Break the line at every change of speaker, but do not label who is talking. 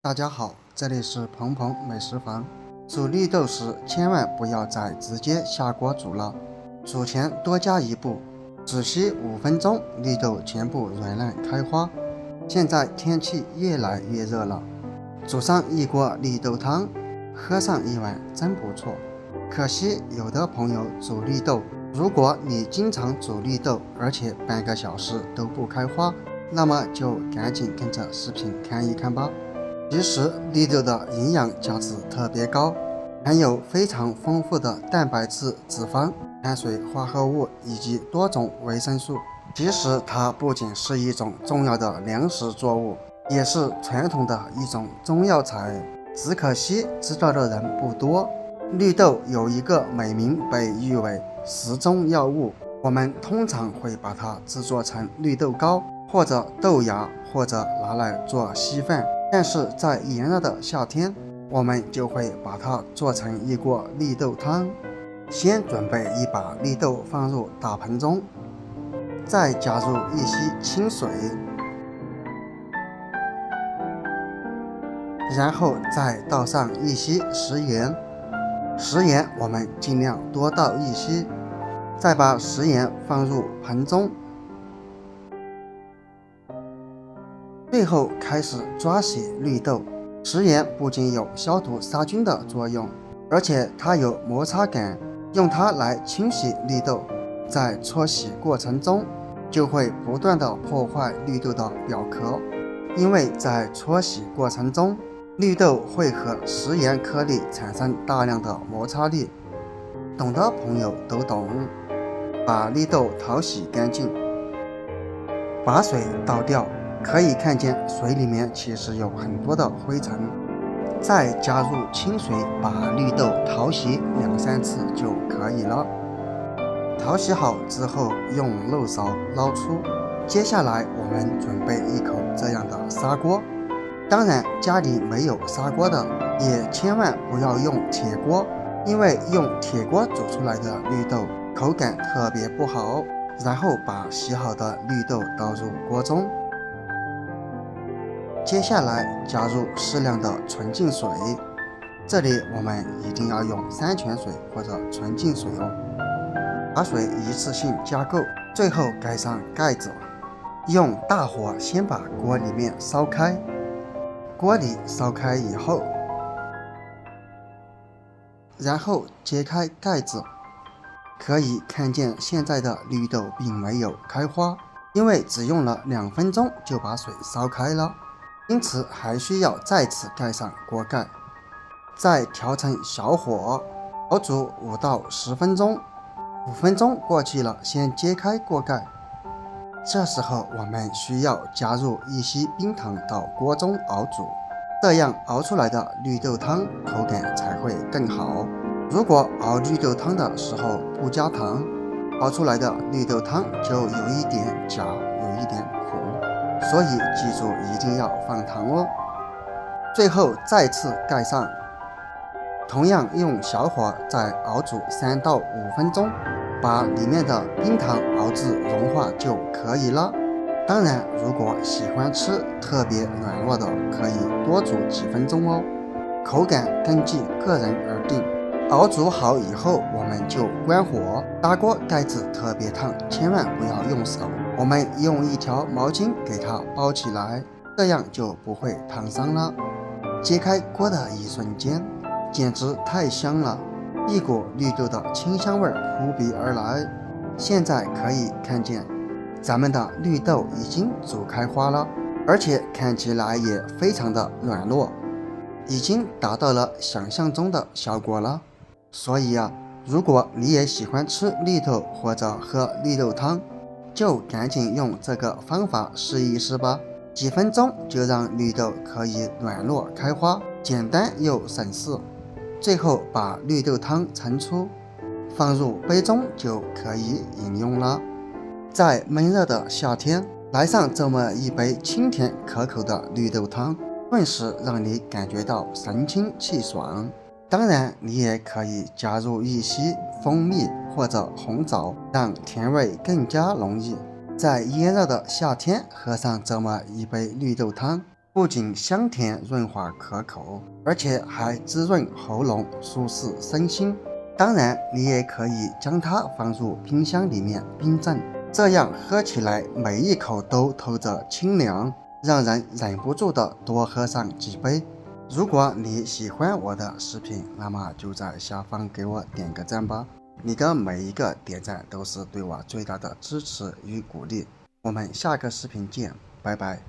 大家好，这里是鹏鹏美食房。煮绿豆时千万不要再直接下锅煮了，煮前多加一步，只需5分钟，绿豆全部软烂开花。现在天气越来越热了，煮上一锅绿豆汤，喝上一碗真不错。可惜有的朋友煮绿豆，如果你经常煮绿豆，而且半个小时都不开花，那么就赶紧跟着视频看一看吧。其实绿豆的营养价值特别高，含有非常丰富的蛋白质、脂肪、碳水化合物以及多种维生素。其实它不仅是一种重要的粮食作物，也是传统的一种中药材，只可惜知道的人不多。绿豆有一个美名，被誉为食中药物，我们通常会把它制作成绿豆糕或者豆芽，或者拿来做稀饭。但是在炎热的夏天，我们就会把它做成一锅绿豆汤。先准备一把绿豆放入大盆中，再加入一些清水，然后再倒上一些食盐。食盐我们尽量多倒一些，再把食盐放入盆中。最后开始抓洗绿豆。食盐不仅有消毒杀菌的作用，而且它有摩擦感，用它来清洗绿豆，在搓洗过程中就会不断的破坏绿豆的表壳，因为在搓洗过程中，绿豆会和食盐颗粒产生大量的摩擦力。懂的朋友都懂。把绿豆淘洗干净，把水倒掉，可以看见水里面其实有很多的灰尘，再加入清水，把绿豆淘洗2-3次就可以了。淘洗好之后，用漏勺捞出。接下来我们准备一口这样的砂锅，当然家里没有砂锅的，也千万不要用铁锅，因为用铁锅煮出来的绿豆口感特别不好。然后把洗好的绿豆倒入锅中，接下来加入适量的纯净水，这里我们一定要用山泉水或者纯净水哦。把水一次性加够，最后盖上盖子，用大火先把锅里面烧开。锅里烧开以后，然后揭开盖子，可以看见现在的绿豆并没有开花，因为只用了2分钟就把水烧开了，因此还需要再次盖上锅盖，再调成小火熬煮5到10分钟。5分钟过去了，先揭开锅盖，这时候我们需要加入一些冰糖到锅中熬煮，这样熬出来的绿豆汤口感才会更好。如果熬绿豆汤的时候不加糖，熬出来的绿豆汤就有一点假，有一点苦，所以记住一定要放糖哦。最后再次盖上，同样用小火再熬煮3到5分钟，把里面的冰糖熬至融化就可以了。当然，如果喜欢吃特别软糯的，可以多煮几分钟哦，口感根据个人而定。熬煮好以后，我们就关火。大锅盖子特别烫，千万不要用手，我们用一条毛巾给它包起来，这样就不会烫伤了。揭开锅的一瞬间，简直太香了，一股绿豆的清香味扑鼻而来。现在可以看见咱们的绿豆已经煮开花了，而且看起来也非常的软糯，已经达到了想象中的效果了。所以啊，如果你也喜欢吃绿豆或者喝绿豆汤，就赶紧用这个方法试一试吧。几分钟就让绿豆可以软糯开花，简单又省事。最后把绿豆汤盛出，放入杯中就可以饮用了。在闷热的夏天，来上这么一杯清甜可口的绿豆汤，顿时让你感觉到神清气爽。当然，你也可以加入一些蜂蜜或者红枣，让甜味更加浓郁。在炎热的夏天喝上这么一杯绿豆汤，不仅香甜润滑可口，而且还滋润喉咙，舒适身心。当然，你也可以将它放入冰箱里面冰镇，这样喝起来每一口都透着清凉，让人忍不住的多喝上几杯。如果你喜欢我的视频，那么就在下方给我点个赞吧，你的每一个点赞都是对我最大的支持与鼓励。我们下个视频见，拜拜。